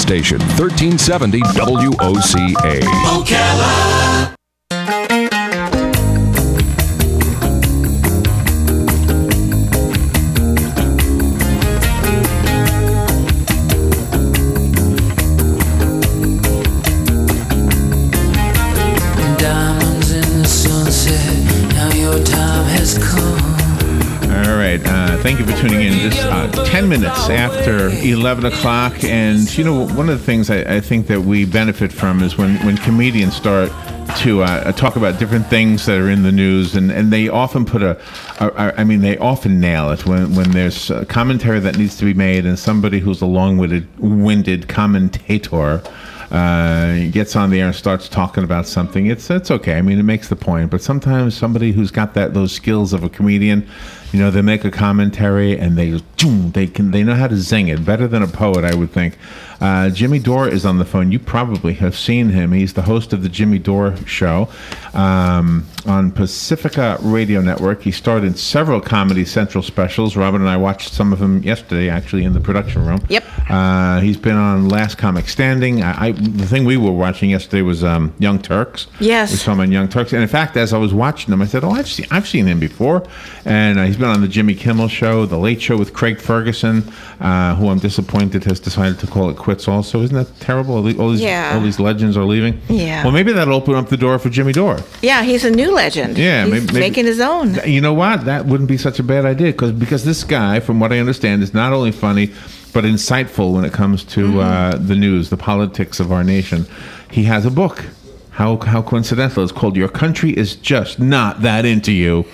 station, 1370 WOCA. Ocala. Diamonds in the sunset, now your time has come. All right. Thank you for tuning in. Just 10 minutes after 11 o'clock. And, you know, one of the things I think that we benefit from is when comedians start to talk about different things that are in the news. And they often put they often nail it when there's a commentary that needs to be made and somebody who's a long-winded commentator gets on the air and starts talking about something. It's okay. I mean, it makes the point. But sometimes somebody who's got those skills of a comedian, you know, they make a commentary and they know how to zing it better than a poet, I would think. Jimmy Dore is on the phone. You probably have seen him. He's the host of the Jimmy Dore Show on Pacifica Radio Network. He starred in several Comedy Central specials. Robin and I watched some of them yesterday, actually, in the production room. Yep. He's been on Last Comic Standing. The thing we were watching yesterday was Young Turks. Yes. We saw him on Young Turks. And in fact, as I was watching him, I said, I've seen him before. And he's been on the Jimmy Kimmel Show, The Late Show with Craig Ferguson, who I'm disappointed has decided to call it quits also. Isn't that terrible? All these legends are leaving. Yeah. Well, maybe that'll open up the door for Jimmy Dore. Yeah, he's a new legend. Yeah, he's maybe making his own. You know what? That wouldn't be such a bad idea because this guy, from what I understand, is not only funny but insightful when it comes to the news, the politics of our nation. He has a book. How coincidental. It's called Your Country Is Just Not That Into You.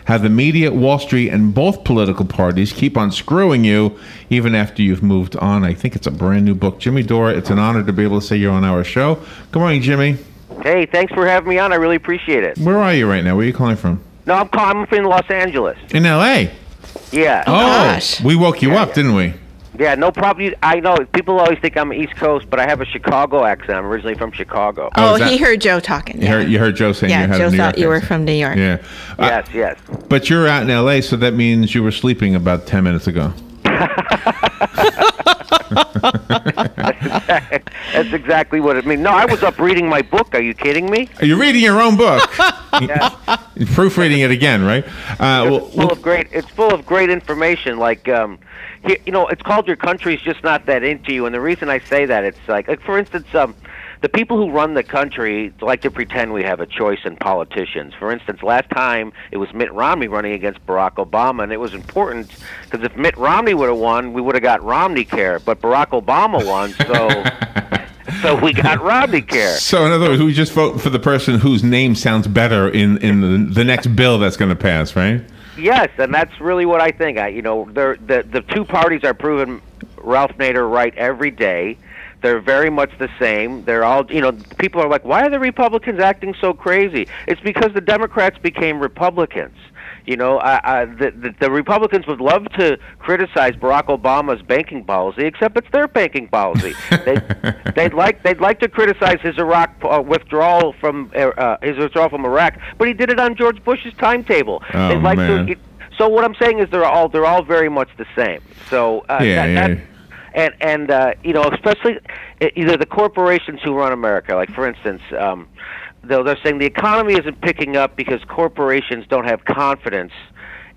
How the media, Wall Street, and both political parties keep on screwing you even after you've moved on. I think it's a brand new book. Jimmy Dore, it's an honor to be able to say you're on our show. Good morning, Jimmy. Hey, thanks for having me on. I really appreciate it. Where are you right now? Where are you calling from? No, I'm in Los Angeles. In L.A.? Yeah. Oh, gosh. We woke you up, didn't we? Yeah, no problem. I know people always think I'm East Coast, but I have a Chicago accent. I'm originally from Chicago. He heard Joe talking. You heard Joe saying you had a Joe New thought York you were accent. from New York. Yeah. Yes. But you're out in L.A., so that means you were sleeping about 10 minutes ago. That's exactly what it means. No, I was up reading my book. Are you kidding me? Are you reading your own book? Yeah. You're proofreading it again, right? It's full of great information. Like, it's called Your Country's Just Not That Into You. And the reason I say that, it's like for instance, the people who run the country like to pretend we have a choice in politicians. For instance, last time it was Mitt Romney running against Barack Obama, and it was important because if Mitt Romney would have won, we would have got Romney Care. But Barack Obama won, so we got Romney Care. So in other words, we just vote for the person whose name sounds better in the next bill that's going to pass, right? Yes, and that's really what I think. The two parties are proving Ralph Nader right every day. They're very much the same. They're all, people are like, why are the Republicans acting so crazy? It's because the Democrats became Republicans. The Republicans would love to criticize Barack Obama's banking policy, except it's their banking policy. They'd like to criticize his withdrawal from Iraq, but he did it on George Bush's timetable. Oh, man. So what I'm saying is they're all very much the same. So And especially either the corporations who run America, like for instance, they're saying the economy isn't picking up because corporations don't have confidence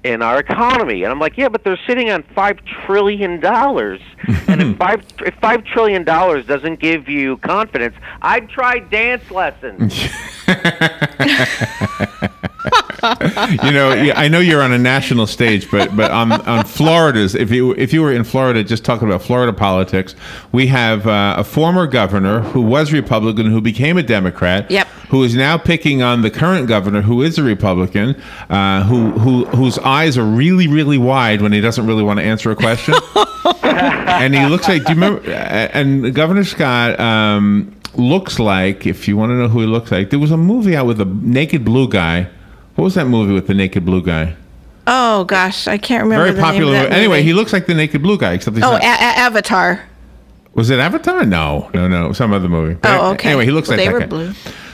in our economy. And I'm like, yeah, but they're sitting on $5 trillion. And if $5 trillion doesn't give you confidence, I'd try dance lessons. I know you're on a national stage, but on Florida's, if you were in Florida, just talking about Florida politics, we have a former governor who was Republican who became a Democrat. Yep. Who is now picking on the current governor who is a Republican, whose eyes are really, really wide when he doesn't really want to answer a question. And he looks like, do you remember? And Governor Scott looks like, if you want to know who he looks like, there was a movie out with a naked blue guy. What was that movie with the naked blue guy? Oh gosh, I can't remember. Very popular movie. Anyway, he looks like the naked blue guy, except he's not. Avatar. Was it Avatar? No, some other movie. Oh, okay. Anyway, he looks like they that were guy. blue.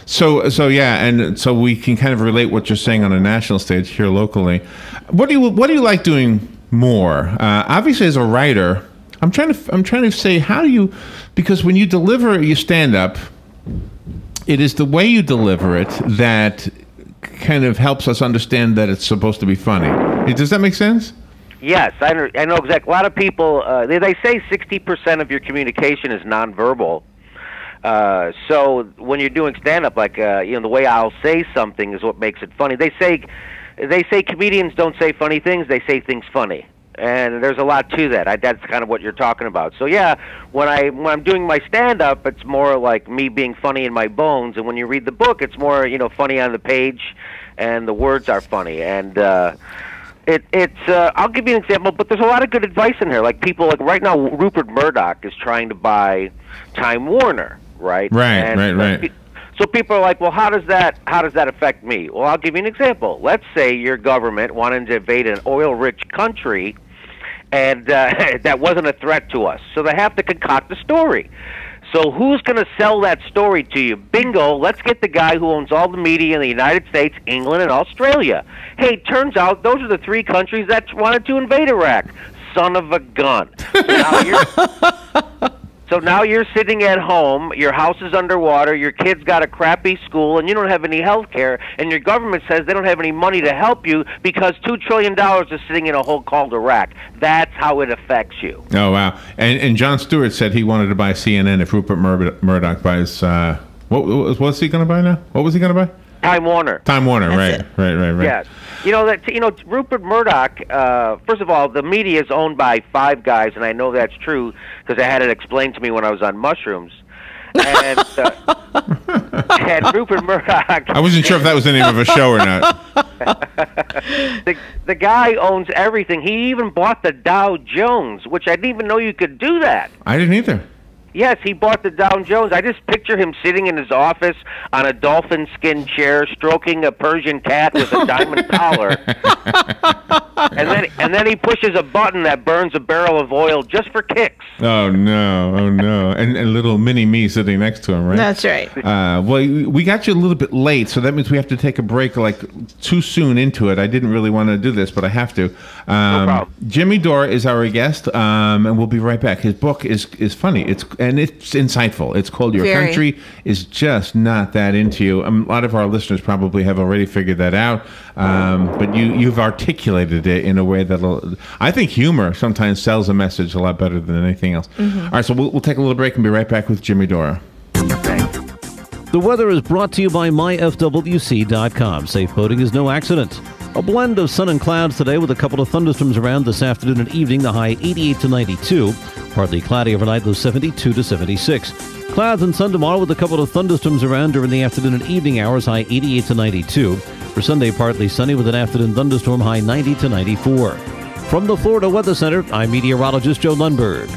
So yeah, and so we can kind of relate what you're saying on a national stage here locally. What do you like doing more? Obviously, as a writer, I'm trying to say, how do you, because when you deliver your stand-up, it is the way you deliver it that kind of helps us understand that it's supposed to be funny. Does that make sense? Yes, I know exactly. A lot of people, they say 60% of your communication is nonverbal. So when you're doing stand-up, like, the way I'll say something is what makes it funny. They say comedians don't say funny things, they say things funny. And there's a lot to that. That's kind of what you're talking about. So yeah, when I'm doing my stand-up, it's more like me being funny in my bones. And when you read the book, it's more funny on the page, and the words are funny. And I'll give you an example, but there's a lot of good advice in here. Like people, like right now, Rupert Murdoch is trying to buy Time Warner, right? Right. So people are like, well, how does that affect me? Well, I'll give you an example. Let's say your government wanted to invade an oil-rich country, and that wasn't a threat to us. So they have to concoct a story. So who's going to sell that story to you? Bingo, let's get the guy who owns all the media in the United States, England, and Australia. Hey, turns out those are the three countries that wanted to invade Iraq. Son of a gun. So now you're sitting at home, your house is underwater, your kid's got a crappy school, and you don't have any health care, and your government says they don't have any money to help you because $2 trillion is sitting in a hole called Iraq. That's how it affects you. Oh, wow. And Jon Stewart said he wanted to buy CNN if Rupert Murdoch buys... what's he going to buy now? What was he going to buy? Time Warner. Time Warner, right. Yes. Rupert Murdoch, first of all, the media is owned by five guys, and I know that's true because I had it explained to me when I was on mushrooms. And, and Rupert Murdoch... I wasn't sure if that was the name of a show or not. The guy owns everything. He even bought the Dow Jones, which I didn't even know you could do that. I didn't either. Yes, he bought the Dow Jones. I just picture him sitting in his office on a dolphin skin chair, stroking a Persian cat with a diamond collar. And then he pushes a button that burns a barrel of oil just for kicks. Oh no! And little mini me sitting next to him, right? That's right. Well, we got you a little bit late, so that means we have to take a break like too soon into it. I didn't really want to do this, but I have to. No problem. Jimmy Dore is our guest, and we'll be right back. His book is funny. It's insightful. It's called Your Very. Country is Just Not That Into You. A lot of our listeners probably have already figured that out, but you've articulated it in a way that I think humor sometimes sells a message a lot better than anything else. Mm-hmm. All right, so we'll take a little break and be right back with Jimmy Dore. The weather is brought to you by myfwc.com. Safe boating is no accident. A blend of sun and clouds today with a couple of thunderstorms around this afternoon and evening. The high 88 to 92. Partly cloudy overnight, low 72 to 76. Clouds and sun tomorrow with a couple of thunderstorms around during the afternoon and evening hours. High 88 to 92. For Sunday, partly sunny with an afternoon thunderstorm. High 90 to 94. From the Florida Weather Center, I'm meteorologist Joe Lundberg.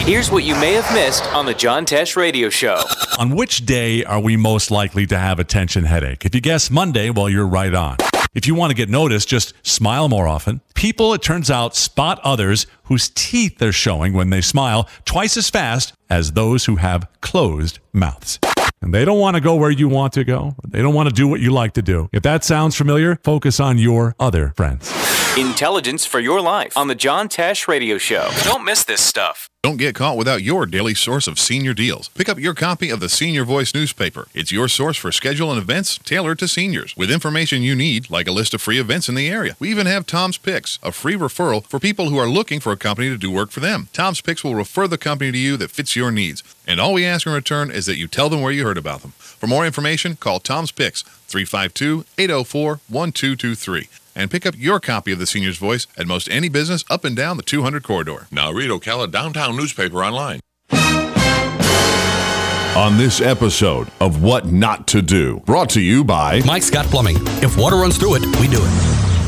Here's what you may have missed on the John Tesh Radio Show. On which day are we most likely to have a tension headache? If you guess Monday, well, you're right on. If you want to get noticed, just smile more often. People, it turns out, spot others whose teeth they're showing when they smile twice as fast as those who have closed mouths. And they don't want to go where you want to go. They don't want to do what you like to do. If that sounds familiar, focus on your other friends. Intelligence for your life on the John Tesh Radio Show. Don't miss this stuff. Don't get caught without your daily source of senior deals. Pick up your copy of the Senior Voice newspaper. It's your source for schedule and events tailored to seniors, with information you need, like a list of free events in the area. We even have Tom's Picks, a free referral for people who are looking for a company to do work for them. Tom's Picks will refer the company to you that fits your needs. And all we ask in return is that you tell them where you heard about them. For more information, call Tom's Picks, 352-804-1223. And pick up your copy of the Senior's Voice at most any business up and down the 200 corridor. Now read Ocala Downtown Newspaper online. On this episode of What Not to Do, brought to you by Mike Scott Plumbing. If water runs through it, we do it.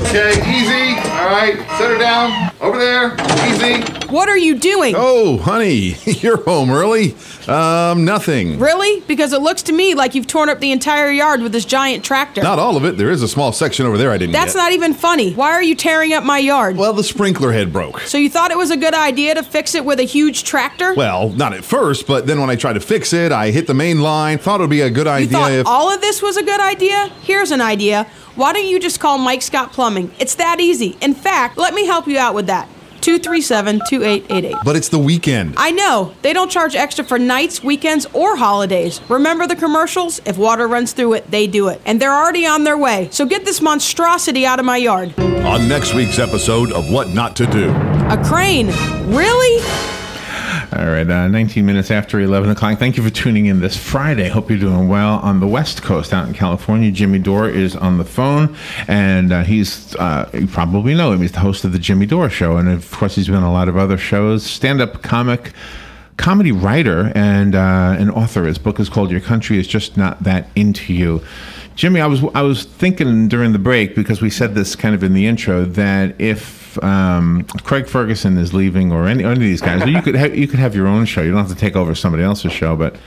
Okay, easy. All right, set her down. Over there. Easy. What are you doing? Oh, honey, you're home early. Nothing. Really? Because it looks to me like you've torn up the entire yard with this giant tractor. Not all of it. There is a small section over there I didn't That's get. not even funny. Why are you tearing up my yard? Well, the sprinkler head broke. So you thought it was a good idea to fix it with a huge tractor? Well, not at first, but then when I tried to fix it, I hit the main line. Thought it would be a good idea thought if... all of this was a good idea? Here's an idea. Why don't you just call Mike Scott Plumbing? It's that easy. In fact, let me help you out with that. 237-2888. But it's the weekend. I know. They don't charge extra for nights, weekends, or holidays. Remember the commercials? If water runs through it, they do it. And they're already on their way. So get this monstrosity out of my yard. On next week's episode of What Not to Do. A crane? Really? All right, 19 minutes after 11 o'clock. Thank you for tuning in this Friday. Hope you're doing well. On the West Coast out in California, Jimmy Dore is on the phone, and he's, you probably know him, he's the host of the Jimmy Dore Show, and of course he's been on a lot of other shows. Stand-up comic, comedy writer, and an author. His book is called Your Country Is Just Not That Into You. Jimmy, I was thinking during the break, because we said this kind of in the intro, that if Craig Ferguson is leaving, or any of these guys, you could have your own show. You don't have to take over somebody else's show. But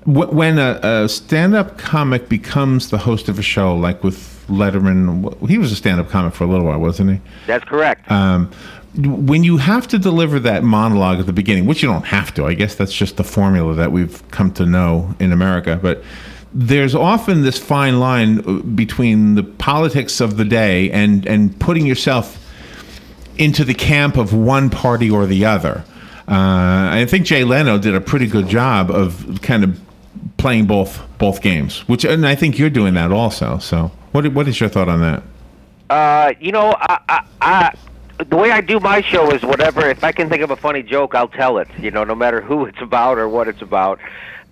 when a stand-up comic becomes the host of a show, like with Letterman, he was a stand-up comic for a little while, wasn't he? That's correct. When you have to deliver that monologue at the beginning, which you don't have to, I guess that's just the formula that we've come to know in America, but there's often this fine line between the politics of the day and putting yourself into the camp of one party or the other. I think Jay Leno did a pretty good job of kind of playing both games, and I think you're doing that also. So what is your thought on that? The way I do my show is whatever. If I can think of a funny joke, I'll tell it. No matter who it's about or what it's about.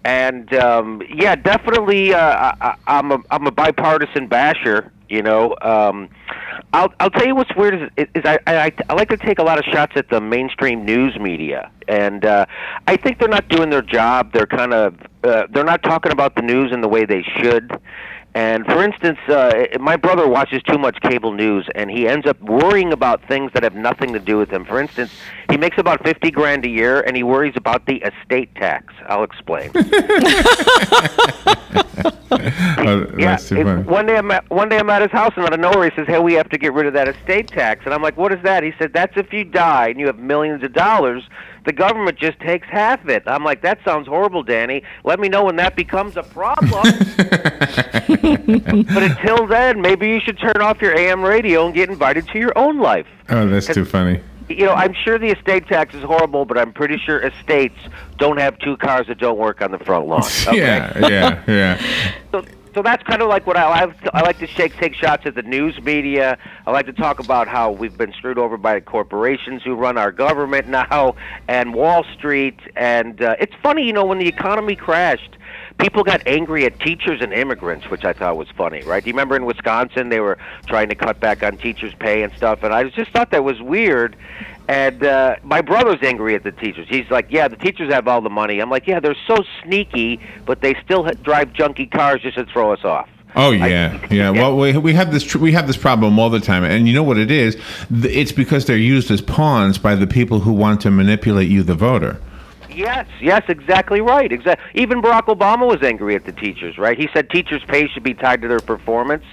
And yeah, definitely, I'm a bipartisan basher. I'll tell you what's weird is I like to take a lot of shots at the mainstream news media, and I think they're not doing their job. They're kind of they're not talking about the news in the way they should. And for instance, my brother watches too much cable news, and he ends up worrying about things that have nothing to do with him. For instance, he makes about $50,000 a year, and he worries about the estate tax. I'll explain. That's too funny. One day I'm at his house, and out of nowhere he says, "Hey, we have to get rid of that estate tax." And I'm like, "What is that?" He said, "That's if you die and you have millions of dollars, the government just takes half of it." I'm like, "That sounds horrible, Danny. Let me know when that becomes a problem." But until then, maybe you should turn off your AM radio and get invited to your own life. Oh, that's too funny. I'm sure the estate tax is horrible, but I'm pretty sure estates don't have two cars that don't work on the front lawn. Okay? Yeah. So that's kind of like what I like to take shots at the news media. I like to talk about how we've been screwed over by the corporations who run our government now, and Wall Street. And it's funny, when the economy crashed, people got angry at teachers and immigrants, which I thought was funny, right? Do you remember in Wisconsin they were trying to cut back on teachers' pay and stuff? And I just thought that was weird. And my brother's angry at the teachers. He's like, "Yeah, the teachers have all the money." I'm like, "Yeah, they're so sneaky, but they still drive junky cars just to throw us off." Oh yeah. Well, we have this problem all the time, and you know what it is? It's because they're used as pawns by the people who want to manipulate you, the voter. Yes, exactly right. Even Barack Obama was angry at the teachers, right? He said teachers' pay should be tied to their performance,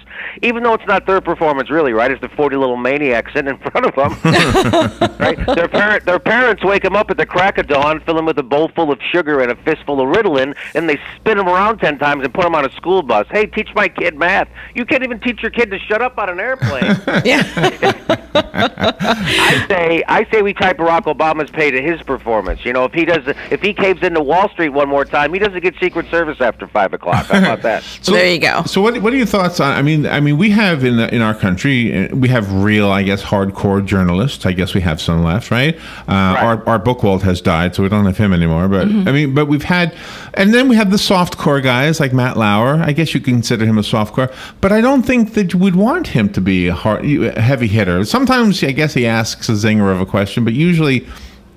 even though it's not their performance really, right? It's the 40 little maniacs sitting in front of them, right? Their parents wake them up at the crack of dawn, fill them with a bowl full of sugar and a fistful of Ritalin, and they spin them around 10 times and put them on a school bus. "Hey, teach my kid math." You can't even teach your kid to shut up on an airplane. I say we tie Barack Obama's pay to his performance. If he caves into Wall Street one more time, he doesn't get Secret Service after 5 o'clock. How about that? So there you go. So what are your thoughts on? I mean, we have in our country, we have real, I guess, hardcore journalists. I guess we have some left, right? Right. Our Bookwald has died, so we don't have him anymore. But but we've had, and then we have the softcore guys like Matt Lauer. I guess you consider him a softcore, but I don't think that we'd want him to be a heavy hitter. Sometimes I guess he asks a zinger of a question, but usually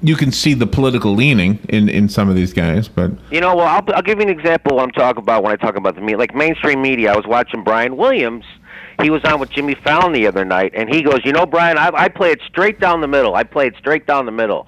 you can see the political leaning in some of these guys. But I'll give you an example. What I'm talking about when I talk about the media, like mainstream media. I was watching Brian Williams. he was on with Jimmy Fallon the other night, and he goes, Brian, I play it straight down the middle. I play it straight down the middle.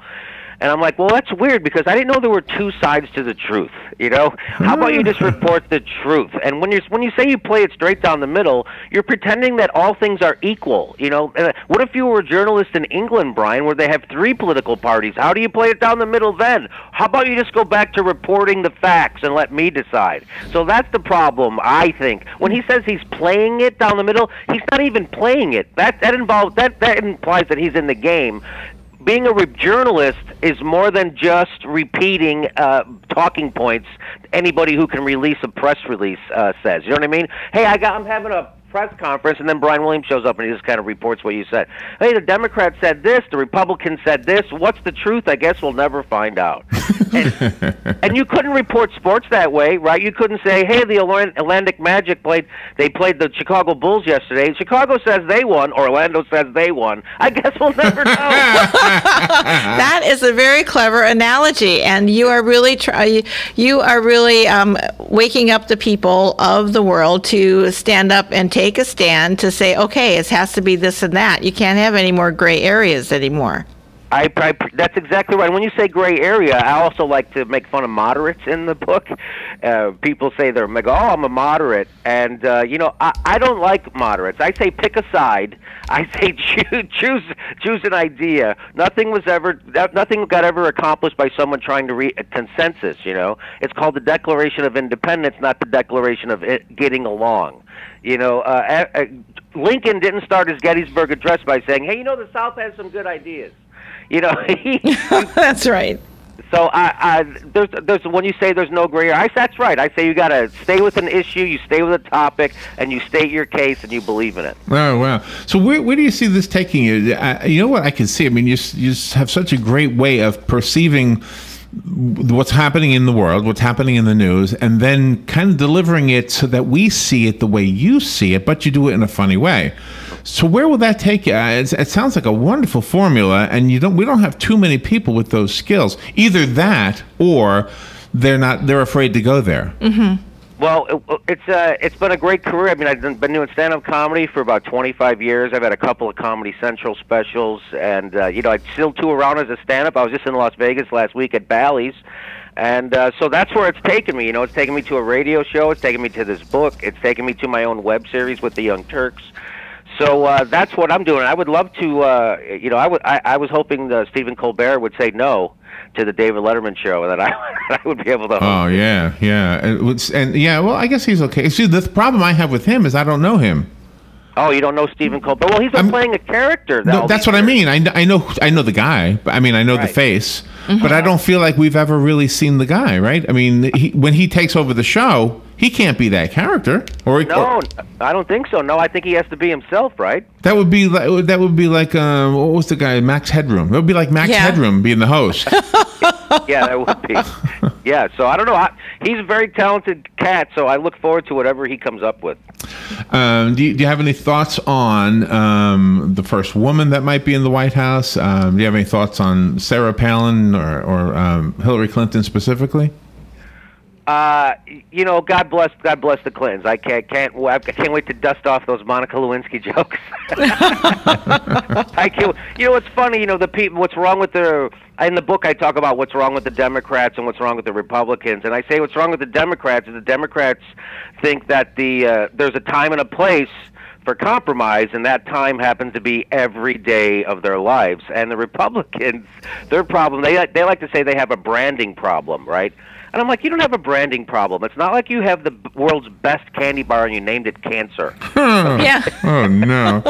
And I'm like, well, that's weird because I didn't know there were two sides to the truth. How about you just report the truth? And when you say you play it straight down the middle, you're pretending that all things are equal. What if you were a journalist in England, Brian, where they have 3 political parties? How do you play it down the middle then? How about you just go back to reporting the facts and let me decide? So that's the problem, I think. When he says he's playing it down the middle, he's not even playing it. That implies that he's in the game. Being a journalist is more than just repeating talking points anybody who can release a press release says. You know what I mean? Hey, I'm having a press conference, and then Brian Williams shows up and he just kind of reports what you said. Hey, the Democrats said this, the Republicans said this. What's the truth? I guess we'll never find out. And you couldn't report sports that way, right? You couldn't say, hey, the Atlantic Magic played the Chicago Bulls yesterday. Chicago says they won, Orlando says they won. I guess we'll never know. That is a very clever analogy, and you are really waking up the people of the world to stand up and take a stand to say, okay, it has to be this and that. You can't have any more gray areas anymore. That's exactly right. When you say gray area, I also like to make fun of moderates in the book. People say I'm a moderate, and I don't like moderates. I say pick a side. I say choose an idea. Nothing got ever accomplished by someone trying to reach a consensus. It's called the Declaration of Independence, not the Declaration of getting along. Lincoln didn't start his Gettysburg Address by saying, hey, the South has some good ideas. That's right. So there's when you say there's no gray area, that's right. I say you got to stay with an issue, you stay with a topic, and you state your case, and you believe in it. Oh, wow. So where do you see this taking you? You know what I can see? I mean, you have such a great way of perceiving what's happening in the world, what's happening in the news, and then kind of delivering it so that we see it the way you see it, but you do it in a funny way. So where will that take you? It sounds like a wonderful formula, and we don't have too many people with those skills. Either that, or they're afraid to go there. Mm-hmm. Well, it's been a great career. I mean, I've been doing stand-up comedy for about 25 years. I've had a couple of Comedy Central specials, and I still tour around as a stand-up. I was just in Las Vegas last week at Bally's, and so that's where it's taken me. It's taken me to a radio show. It's taken me to this book. It's taken me to my own web series with the Young Turks. So that's what I'm doing. I would love to. I was hoping Stephen Colbert would say no to the David Letterman show, that I would be able to host. Oh, yeah. Well, I guess he's okay. See, the problem I have with him is I don't know him. Oh, you don't know Stephen Colbert? Well, he's been playing a character. No, that's what I mean. I know the guy. I mean, I know the face, but I don't feel like we've ever really seen the guy, right? I mean, when he takes over the show, he can't be that character. No, I don't think so. No, I think he has to be himself, right? That would be like what was the guy? Max Headroom. It would be like Max Headroom being the host. Yeah, that would be. Yeah, so I don't know. He's a very talented cat, so I look forward to whatever he comes up with. Do you have any thoughts on the first woman that might be in the White House? Do you have any thoughts on Sarah Palin or Hillary Clinton specifically? God bless the Clintons. I can't wait to dust off those Monica Lewinsky jokes. I can't. What's funny? The people. What's wrong with in the book I talk about what's wrong with the Democrats and what's wrong with the Republicans, and I say what's wrong with the Democrats is the Democrats think that there's a time and a place for compromise, and that time happens to be every day of their lives. And the Republicans, their problem, they like to say they have a branding problem, right? And I'm like, you don't have a branding problem. It's not like you have the world's best candy bar and you named it Cancer. Yeah. Oh, no.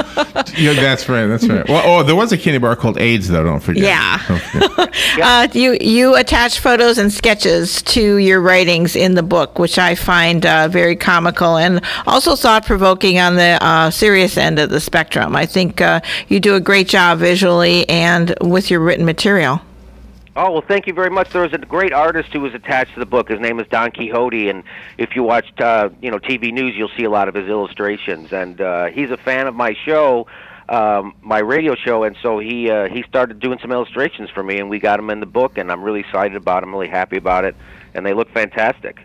Yeah, that's right. Well, there was a candy bar called AIDS, though. Don't forget. Yeah. Don't forget. You attach photos and sketches to your writings in the book, which I find very comical and also thought-provoking on the serious end of the spectrum. I think you do a great job visually and with your written material. Oh, well, thank you very much. There was a great artist who was attached to the book. His name is Don Quixote, and if you watched TV news, you'll see a lot of his illustrations. And he's a fan of my show, my radio show, and so he started doing some illustrations for me, and we got him in the book, and I'm really excited about it. I'm really happy about it, and they look fantastic.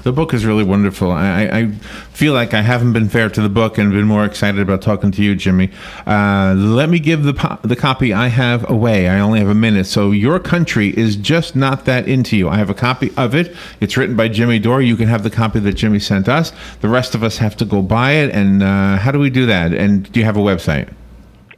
The book is really wonderful. I feel like I haven't been fair to the book and been more excited about talking to you, Jimmy. Let me give the copy I have away. I only have a minute. So Your Country is Just Not That Into You. I have a copy of it. It's written by Jimmy Dore. You can have the copy that Jimmy sent us. The rest of us have to go buy it. And how do we do that? And do you have a website?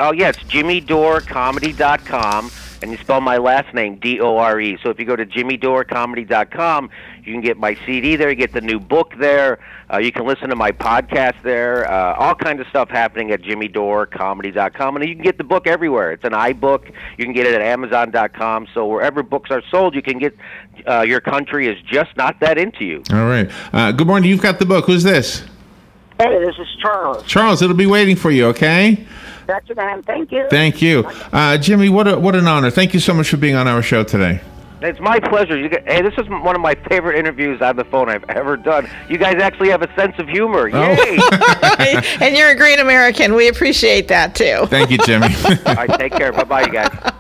Oh, yes, JimmyDoreComedy.com. And you spell my last name, D-O-R-E. So if you go to JimmyDoreComedy.com, you can get my CD there, you get the new book there, you can listen to my podcast there, all kinds of stuff happening at JimmyDoreComedy.com. And you can get the book everywhere. It's an iBook. You can get it at Amazon.com. So wherever books are sold, you can get Your Country Is Just Not That Into You. All right. Good morning. You've got the book. Who's this? Hey, this is Charles. Charles, it'll be waiting for you, okay? That's what I am. Thank you. Thank you. Jimmy, what an honor. Thank you so much for being on our show today. It's my pleasure. Hey, this is one of my favorite interviews on the phone I've ever done. You guys actually have a sense of humor. Yay! And you're a great American. We appreciate that, too. Thank you, Jimmy. All right, take care. Bye-bye, you guys.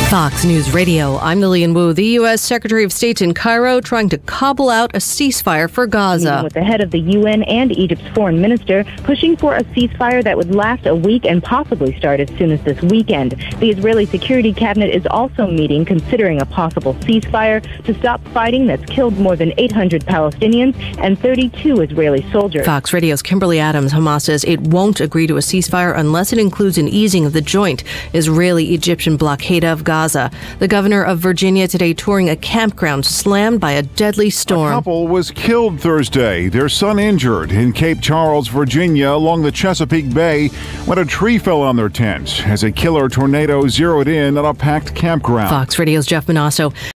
Fox News Radio, I'm Lillian Wu. The U.S. Secretary of State in Cairo trying to cobble out a ceasefire for Gaza. Meeting with the head of the UN and Egypt's foreign minister, pushing for a ceasefire that would last a week and possibly start as soon as this weekend. The Israeli Security Cabinet is also meeting, considering a possible ceasefire to stop fighting that's killed more than 800 Palestinians and 32 Israeli soldiers. Fox Radio's Kimberly Adams. Hamas says it won't agree to a ceasefire unless it includes an easing of the joint Israeli-Egyptian blockade of Gaza. The governor of Virginia today touring a campground slammed by a deadly storm. A couple was killed Thursday, their son injured in Cape Charles, Virginia, along the Chesapeake Bay when a tree fell on their tent as a killer tornado zeroed in on a packed campground. Fox Radio's Jeff Manasso.